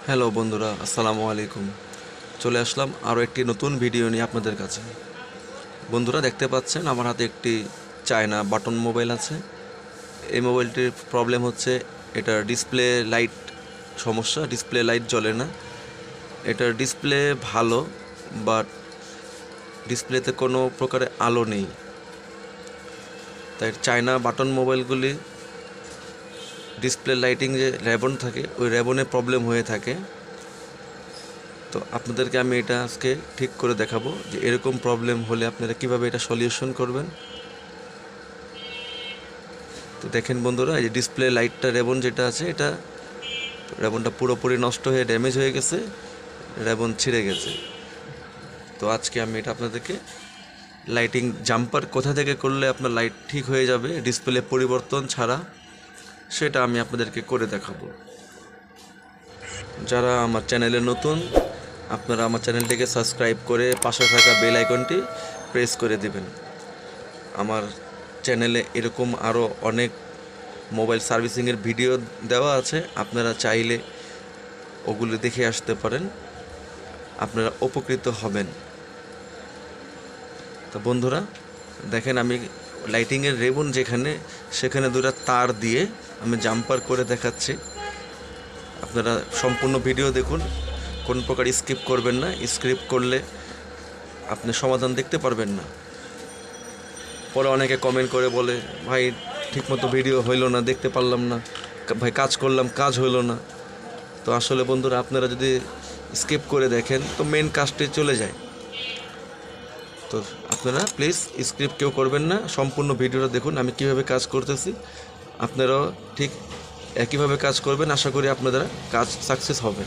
Hello বন্ধুরা, আসসালামু আলাইকুম। চলে আসলাম আরও একটি নতুন ভিডিও নিয়ে আপনাদের কাছে। বন্ধুরা, দেখতে পাচ্ছেন আমার হাতে একটি চায়না বাটন মোবাইল আছে। এই মোবাইলটির প্রবলেম হচ্ছে এটার ডিসপ্লে লাইট সমস্যা, ডিসপ্লে লাইট জ্বলে না। এটার ডিসপ্লে ভালো, বাট ডিসপ্লেতে কোনো প্রকারের আলো নেই। তাই চায়না বাটন মোবাইলগুলি ডিসপ্লে লাইটিং যে রেবন থাকে, ওই রেবনে প্রবলেম হয়ে থাকে। তো আপনাদেরকে আমি এটা আজকে ঠিক করে দেখাবো যে এরকম প্রবলেম হলে আপনারা কিভাবে এটা সলিউশন করবেন। তো দেখেন বন্ধুরা, এই যে ডিসপ্লে লাইটটা রেবন যেটা আছে, এটা রেবনটা পুরোপুরি নষ্ট হয়ে ড্যামেজ হয়ে গেছে, রেবন ছিঁড়ে গেছে। তো আজকে আমি এটা আপনাদেরকে লাইটিং জাম্পার কোথা থেকে করলে আপনার লাইট ঠিক হয়ে যাবে ডিসপ্লে পরিবর্তন ছাড়া, সেটা আমি আপনাদেরকে করে দেখাবো। যারা আমার চ্যানেলে নতুন, আপনারা আমার চ্যানেলটিকে সাবস্ক্রাইব করে পাশে থাকা বেল আইকনটি প্রেস করে দিবেন। আমার চ্যানেলে এরকম আরও অনেক মোবাইল সার্ভিসিংয়ের ভিডিও দেওয়া আছে, আপনারা চাইলে ওগুলো দেখে আসতে পারেন, আপনারা উপকৃত হবেন। তো বন্ধুরা দেখেন, আমি লাইটিংয়ের রেবন সেখানে দুটো তার দিয়ে আমি জাম্পার করে দেখাচ্ছি। আপনারা সম্পূর্ণ ভিডিও দেখুন, কোন প্রকার স্কিপ করবেন না। স্কিপ করলে আপনি সমাধান দেখতে পারবেন না। পরে অনেকে কমেন্ট করে বলে, ভাই ঠিকমতো ভিডিও হইলো না, দেখতে পারলাম না, ভাই কাজ করলাম কাজ হইলো না। তো আসলে বন্ধুরা, আপনারা যদি স্কিপ করে দেখেন তো মেন কাজটি চলে যায়। তো আপনারা প্লিজ স্কিপ কেউ করবেন না, সম্পূর্ণ ভিডিওটা দেখুন আমি কিভাবে কাজ করতেছি। আপনারাও ঠিক একইভাবে কাজ করবেন, আশা করি আপনাদের কাজ সাকসেস হবে।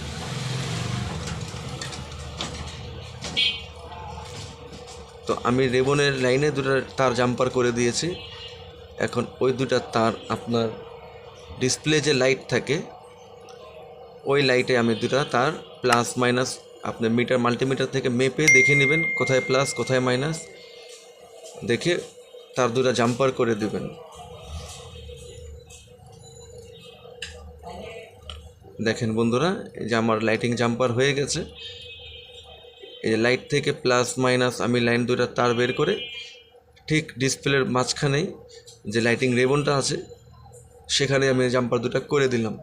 তো আমি রেবনের লাইনে দুটো তার জাম্পার করে দিয়েছি। এখন ওই দুটা তার আপনার ডিসপ্লে যে লাইট থাকে, ওই লাইটে আমি দুটা তার প্লাস মাইনাস আপনি মাল্টিমিটার থেকে মেপে দেখে নেবেন কোথায় প্লাস কোথায় মাইনাস, দেখে তার দুটা জাম্পার করে দেবেন। দেখেন বন্ধুরা, এই যে আমার লাইটিং জাম্পার হয়ে গেছে। এই যে লাইট থেকে প্লাস মাইনাস আমি লাইন দুটা তার বের করে ঠিক ডিসপ্লের মাঝখানেই যে লাইটিং রেবনটা আছে সেখানে আমি জাম্পার দুটা করে দিলাম।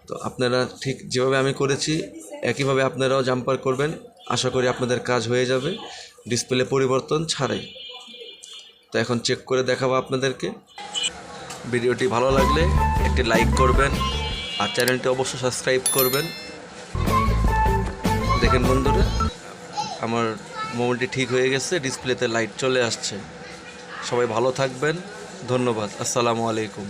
তো আপনারা ঠিক যেভাবে আমি করেছি একইভাবে আপনারাও জাম্পার করবেন, আশা করি আপনাদের কাজ হয়ে যাবে ডিসপ্লে পরিবর্তন ছাড়াই। তো এখন চেক করে দেখাবো আপনাদেরকে। ভিডিওটি ভালো লাগলে একটি লাইক করবেন আর চ্যানেলটি অবশ্যই সাবস্ক্রাইব করবেন। দেখেন বন্ধুরা, আমার মোবাইলটি ঠিক হয়ে গেছে, ডিসপ্লেতে লাইট চলে আসছে। সবাই ভালো থাকবেন, ধন্যবাদ, আসসালামু আলাইকুম।